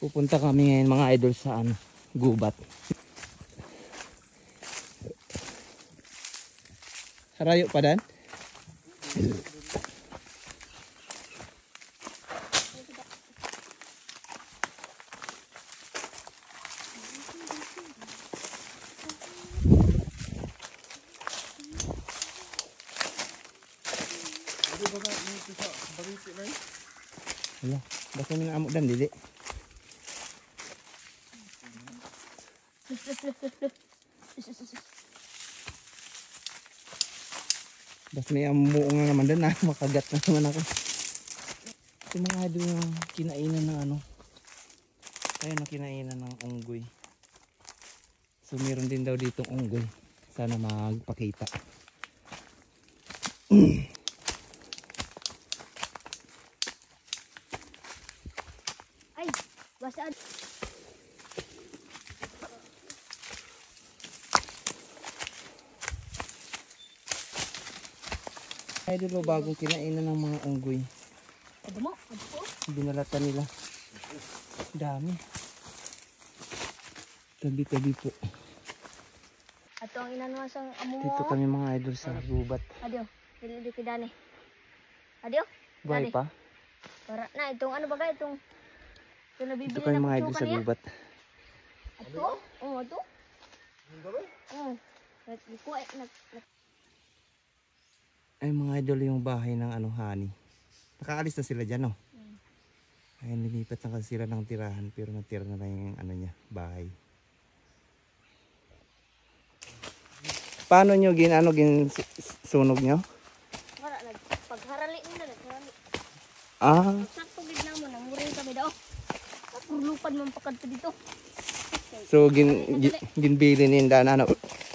Pupunta kami ngayon mga idol sa gubat. Harayo pa dan? Wala, basta may amok dan dili. Basta may amok nga naman dan, makagat na naman ako. Ito mga idol yung kinainan ng ayun na kinainan ng unggoy. So meron din daw ditong unggoy. Sana magpakita. Ay, basaan. Idol, bagong kinainan ng mga unggoy. Ano mo? Ano po? Binalatan nila. Dami. Tabi-tabi po. Ato ang inanuwa sa amo mo. Dito kami mga idol sa gubat. Adio, dili kidani. Adio. Buhay pa? Para na itong ano ba itong nabibili Dito kami na mga idol sa gubat. Ato? Oh, ato. Oh. Ay mga idol, yung bahay ng honey. Nakaalis na sila dyan, no? Ay nilipat na kasi sila ng tirahan, pero natira na lang yung niya, bahay. Paano nyo sunog nyo? Wala, pagharali mo na, nagharali. Ah. Sakto gid mo, nanguring kami daw. Paglupan mo pakadto dito. So ginbili ninda na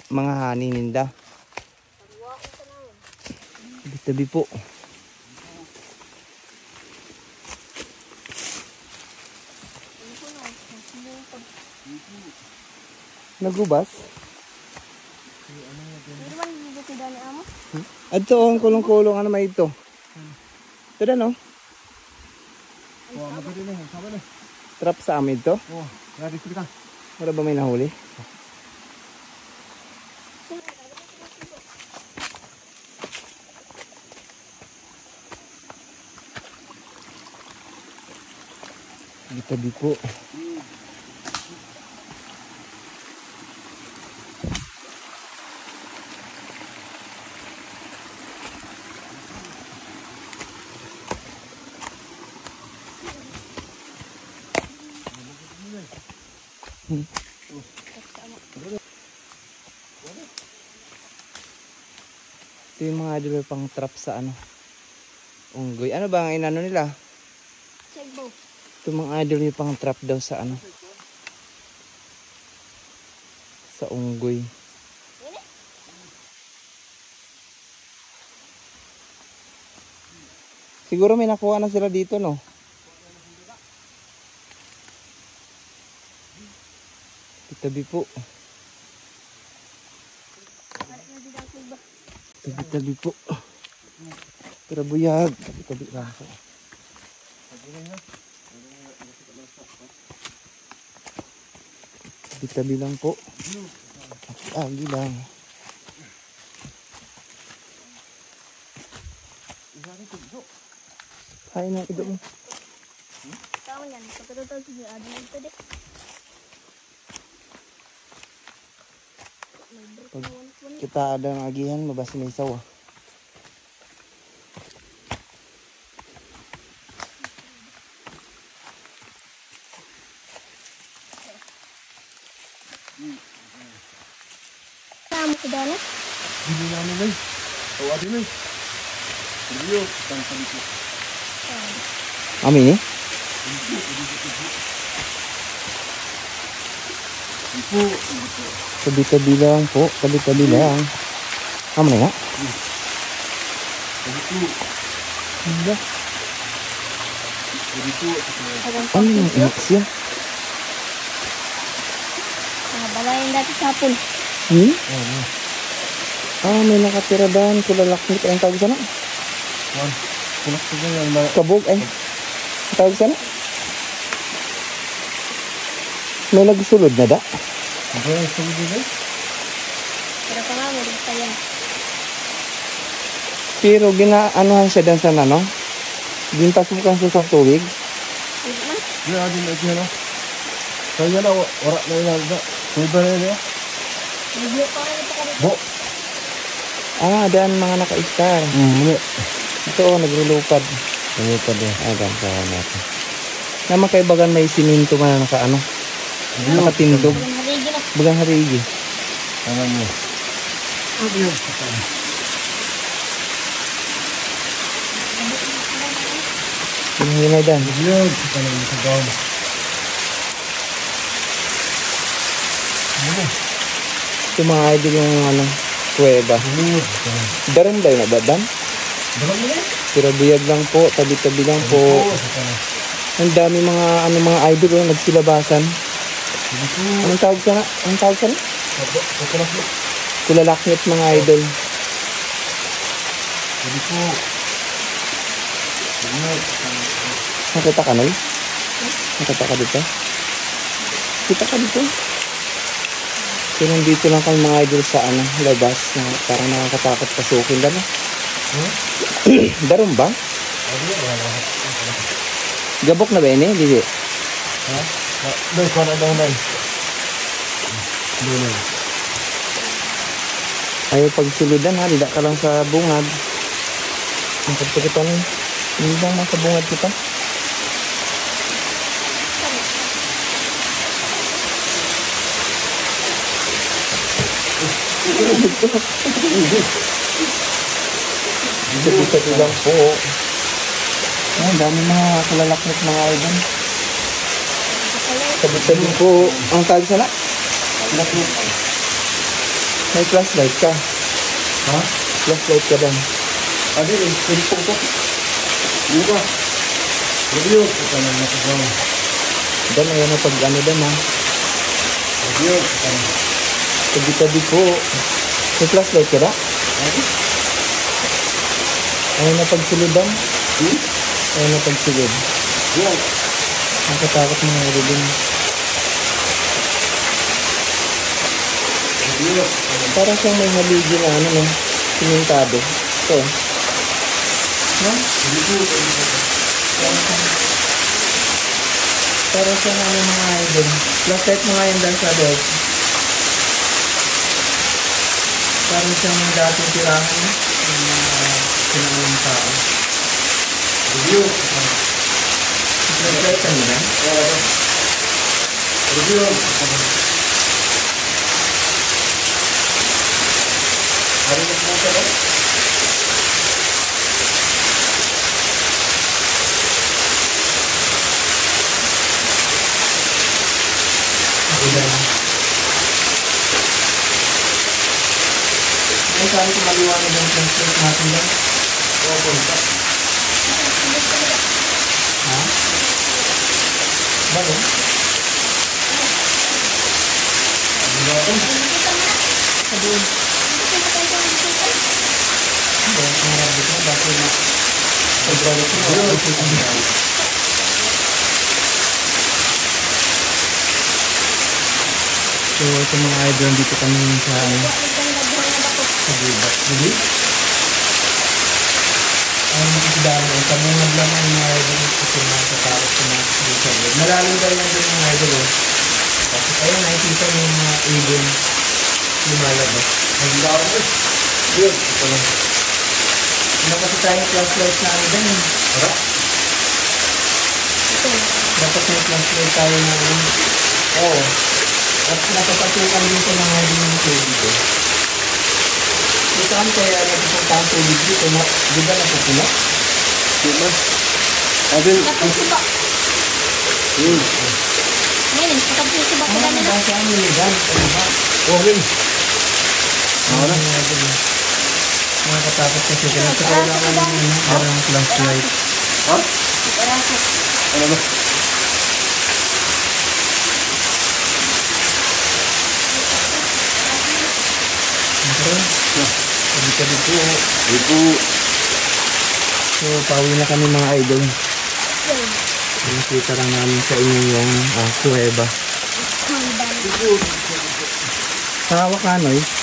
mga honey ninda. Tabi po. Nagubas? Adto ang kulong-kulong may ito. Ito na, no? Trap sa amin to? Wala ba may nahuli? Tabi po. Ito yung mga idol pang trap sa unggoy. Ano ba ang inano nila? Segbo. Ito mga idol yung pang trap daw sa sa unggoy. Siguro may nakuha na sila dito, no? Tabi po. Tabi po. Pero buyag. Tabi raso. Tabi lang po. Agi lang. Kain na ito mo. Tama yan. Pagkatotoo sige, adi ito de. Pag kita ada ng agihan, mabas may sawa. Kamu ke dalam? Hindi namin guys. Tawa din eh. Hindi yun. Tangkang po. Amin eh? Tabi-tabi lang po. Tabi-tabi lang. Amin nga? Hindi. Ano yung inak siya? Balayan dati sapon. May nakatira daan. Kulalakmit. Ang tawag sana? Kabog ay. Ang tawag sana? May nagsulod na da. Ano yung sulod nila? Pero pa nga, mulig pa yan. Pero ginaanuhan siya dyan sa ano? Ginpasukan siya sa tubig. Hindi man. Di na din ito na. Kaya na, wala na yun na. Sulod na yun eh. Video pa nga ito ka dito. Bo. Ah, daan mga naka-star. Muli. Ito, naglulupad. Ano pa din? Ah, daan sa natin. Naman kay bagan may siminto man na naka ano? Nakatindog. Walang haligi na. Bagang harigi. Ano mo? Ano yun? Hinahinay dyan. Yun. Ano yung sa gawin? Ito mga idol yung ano, kuweba. Sulod. Daran ba yun na dadan? Dalam mo na eh? Pero buyag lang po, tabi-tabi lang po. Ang dami mga ano mga idol oh, nagsilabasan. Anong tawag ka na? Anong tawag ka na? Kulalaknit mga idol. Hindi po. Nakita ka, Noy? Nakita ka dito? Kita ka dito? So, nandito lang kami mga idol sa ano, labas na parang nakakatakot pasukin lang. Daron ba? Gabok na ba yun eh? Dili. Doy, kung ano daw na eh. Doy. Ay, pagsuludan ha, dida ka lang sa bungad. Ang pagpakitan, hindi lang nasa bungad kita. Dito lang po. Ang dami mga kulalaknit mga idol. Sabi po, ang tawag sana? May flashlight ka. Ha? Flashlight ka dan. Adi, cellphone ko. Hindi ba? Review. Ito na nakagawa. Dan, ayan na pag ano dan ha. Review. Tabi-tabi po. May flashlight ka da? Ayaw na pagsulodan. Ayaw na pagsulod. Yan. Nakatakot mga idol. Review. Parang siyang may haligi na ano no, simentado. Ito. No? Parang siyang ano mga idol. Flashlight mo nga yun dahil sa dog. Parang siyang dating tirahan no? Yung mga sinangang tao. Review. Flashlight ka nila? Review. Hari mo po ka ba? Ay, sabi ko maliwanag ang flashlight natin lang. Oo, punta. Ha? Bakit? Sabihin. Hindi, marami ko. Bakit na? Pag-browse ko. So, ito mga idol, dito kami sa sa gubat. Hindi? Ang makikidaan ko, kami naglaman mga idol kasi nakatakot sa mga kasabot. Malalim daw yan din mga idol. Kasi kayo nakikita yung mga ibon lumalabas. Ang dami eh. Yun. Ito lang. Ano kasi tayong flashlight na ano din. Tara. Dapat may flashlight tayo na ano. Oo. At napapasukan din sa mga idol yung tubig ko. Ito kami kaya nagpupunta ang tubig dito. Di ba napupula? Yun na. Adil. Nakapagsiba. Yun. Ngayon, nakapagsiba ko Ah, namin na. nasa ano yun dyan? Ano ba? Okay. Ano na? Nakakatakot kasi kaya sa kailangan ng ano, parang flashlight. Ha? Peraso. Ano ba? Siyempre, sabi po. Ito. So, pauwi na kami mga idol. Nakita lang namin sa inyo yung kuweba. Sa hawak ka, Noy.